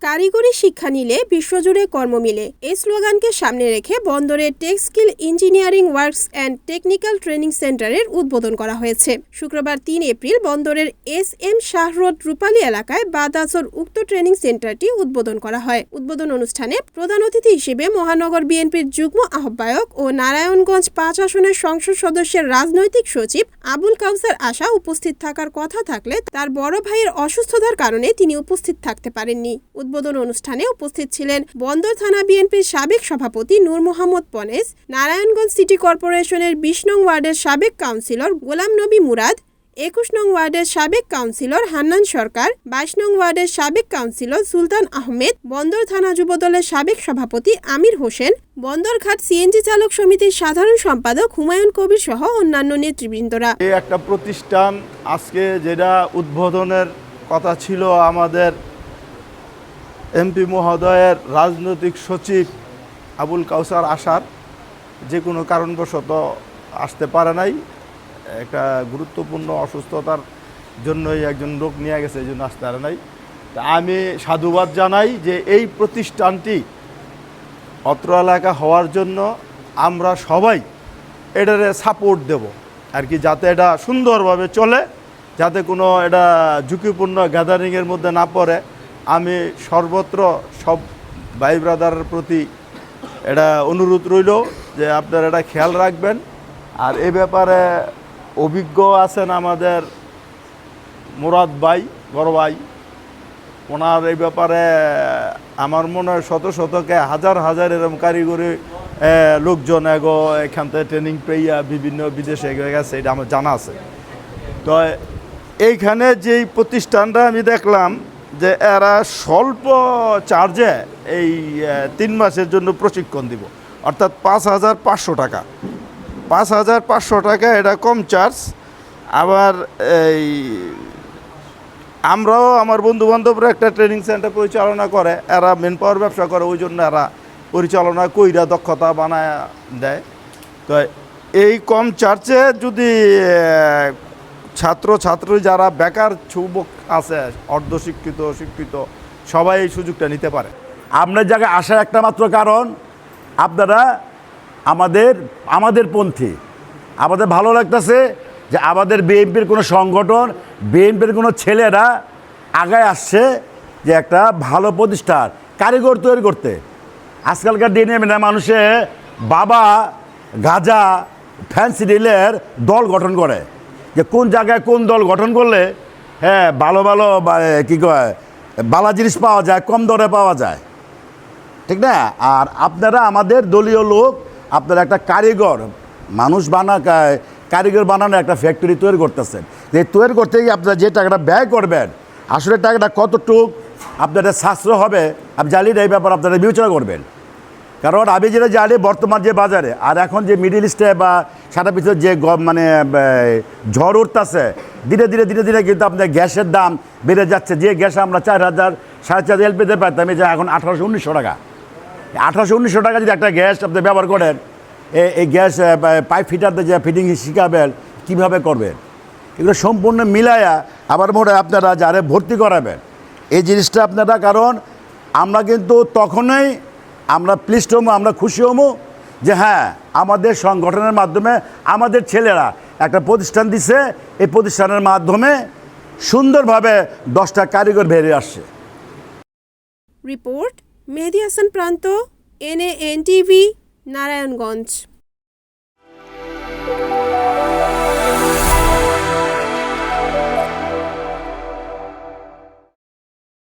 কারিগরি শিক্ষা নিলে বিশ্বজুড়ে কর্ম মিলে এই স্লোগানকে সামনে রেখে বন্দরে tech skill engineering works and technical training সেন্টারের উদ্বোধন করা হয়েছে। শুক্রবার ৩ এপ্রিল বন্দরের এস.এম. শাহ রোড রূপালী এলাকায় বাদ-আসর উক্ত ট্রেনিং সেন্টারটি উদ্বোধন করা হয়। উদ্বোধন অনুষ্ঠানে প্রধান অতিথি হিসেবে মহানগর বিএনপির যুগ্ম আহ্বায়ক ও নারায়ণগঞ্জ ৫ আসনের সংসদ সদস্যের রাজনৈতিক সচিব আবুল কাউসার আশা উপস্থিত থাকার কথা থাকলে তার বড় ভাইয়ের অসুস্থতার কারণে তিনি উপস্থিত থাকতে পারেননি। উদ্বোধন অনুষ্ঠানে উপস্থিত ছিলেন বন্দর থানা বিএনপির সাবেক সভাপতি নূর মোহাম্মদ পনেস, নারায়ণগঞ্জ সিটি কর্পোরেশনের ২০ নং ওয়ার্ডের সাবেক কাউন্সিলর গোলাম নবী মুরাদ, ২১ নং ওয়ার্ডের সাবেক কাউন্সিলর হান্নান সরকার, ২২ নং ওয়ার্ডের সাবেক কাউন্সিলর সুলতান আহমেদ, বন্দর থানা যুবদলের সাবেক সভাপতি আমির হোসেন, বন্দরঘাট সিএনজি চালক সমিতির সাধারণ সম্পাদক হুমায়ুন কবির সহ অন্যান্য নেতৃবৃন্দরা। এই একটা প্রতিষ্ঠান আজকে যেটা উদ্বোধনের কথা ছিল, আমাদের এমপি মহোদয়ের রাজনৈতিক সচিব আবুল কাউসার আশার যে কোনো কারণবশত আসতে পারে নাই, একটা গুরুত্বপূর্ণ অসুস্থতার জন্যই একজন লোক নিয়ে গেছে, এই জন্য আসতে পারে নাই। তা আমি সাধুবাদ জানাই যে এই প্রতিষ্ঠানটি অত্র এলাকা হওয়ার জন্য আমরা সবাই এটারে সাপোর্ট দেব আর কি, যাতে এটা সুন্দরভাবে চলে, যাতে কোনো এটা ঝুঁকিপূর্ণ গ্যাদারিংয়ের মধ্যে না পড়ে। আমি সর্বত্র সব ভাই ব্রাদারের প্রতি এটা অনুরোধ রইল যে আপনারা এটা খেয়াল রাখবেন। আর এই ব্যাপারে অভিজ্ঞ আছেন আমাদের মুরাদ ভাই, বড় ভাই, ওনার এই ব্যাপারে আমার মনে হয় শত শতকে হাজার হাজার এরকম কারিগরি লোকজন এখান থেকে ট্রেনিং পেয়ে বিভিন্ন বিদেশে গেছে, এটা আমার জানা আছে। তো এইখানে যেই প্রতিষ্ঠানটা আমি দেখলাম যে এরা স্বল্প চার্জে এই 3 মাসের জন্য প্রশিক্ষণ দিব, অর্থাৎ ৫,৫০০ টাকা। ৫,৫০০ টাকা এটা কম চার্জ। আবার এই আমরাও আমার বন্ধুবান্ধবরা একটা ট্রেনিং সেন্টার পরিচালনা করে, এরা মেন পাওয়ার ব্যবসা করে, ওই জন্য এরা পরিচালনা কইরা দক্ষতা বানায় দেয়। তো এই কম চার্জে যদি ছাত্রছাত্রী যারা বেকার যুবক আছে, অর্ধশিক্ষিত শিক্ষিত, সবাই এই সুযোগটা নিতে পারে। আপনার জায়গায় আসার একটা মাত্র কারণ, আপনারা আমাদের পন্থী, আমাদের ভালো লাগতেছে যে আমাদের বিএনপির কোনো সংগঠন, বিএনপির কোনো ছেলেরা আগায় আসছে যে একটা ভালো প্রতিষ্ঠান কারিগর তৈরি করতে। আজকালকার দিনে মানুষে বাবা গাজা ফ্যান্সি ডিলের দল গঠন করে, যে কোন জায়গায় কোন দল গঠন করলে ভালো ভালো কী কয় বালা জিনিস পাওয়া যায়, কম দরে পাওয়া যায়, ঠিক না? আর আপনারা আমাদের দলীয় লোক, আপনারা একটা কারিগর মানুষ কারিগর বানানো একটা ফ্যাক্টরি তৈরি করতেছেন। যে তৈরি করতে গিয়ে আপনারা যে টাকাটা ব্যয় করবেন, আসলে টাকাটা কতটুক আপনাদের সাশ্রয় হবে, আপনি জানেন, এই ব্যাপার আপনারা বিবেচনা করবেন। কারণ আমি যেটা জানি, বর্তমান যে বাজারে আর এখন যে মিডিল ইস্টে বা সারা পিছনে যে ঝড় উঠতেছে, ধীরে ধীরে ধীরে ধীরে কিন্তু আপনার গ্যাসের দাম বেড়ে যাচ্ছে। যে গ্যাস আমরা 4,000 4,500 এলপিতে পাইতাম, এই যে এখন 1,800-1,900 টাকা। 1,800-1,900 টাকা যদি একটা গ্যাস আপনি ব্যবহার করেন, এই গ্যাস পাইপ ফিটারতে যে ফিটিং শিখাবেন, কীভাবে করবেন, এগুলো সম্পূর্ণ মিলাইয়া আবার মনে আপনারা যারে ভর্তি করাবেন এই জিনিসটা আপনারা। কারণ আমরা কিন্তু তখনই আমরা প্লিজড হবো, আমরা খুশি হবো যে হ্যাঁ, আমাদের সংগঠনের মাধ্যমে আমাদের ছেলেরা একটা প্রতিষ্ঠান দিছে, এই প্রতিষ্ঠানের মাধ্যমে সুন্দরভাবে 10টা কারিগর বেরিয়ে আসছে। রিপোর্ট মেহেদী হাসান প্রান্ত, NAN TV, নারায়ণগঞ্জ।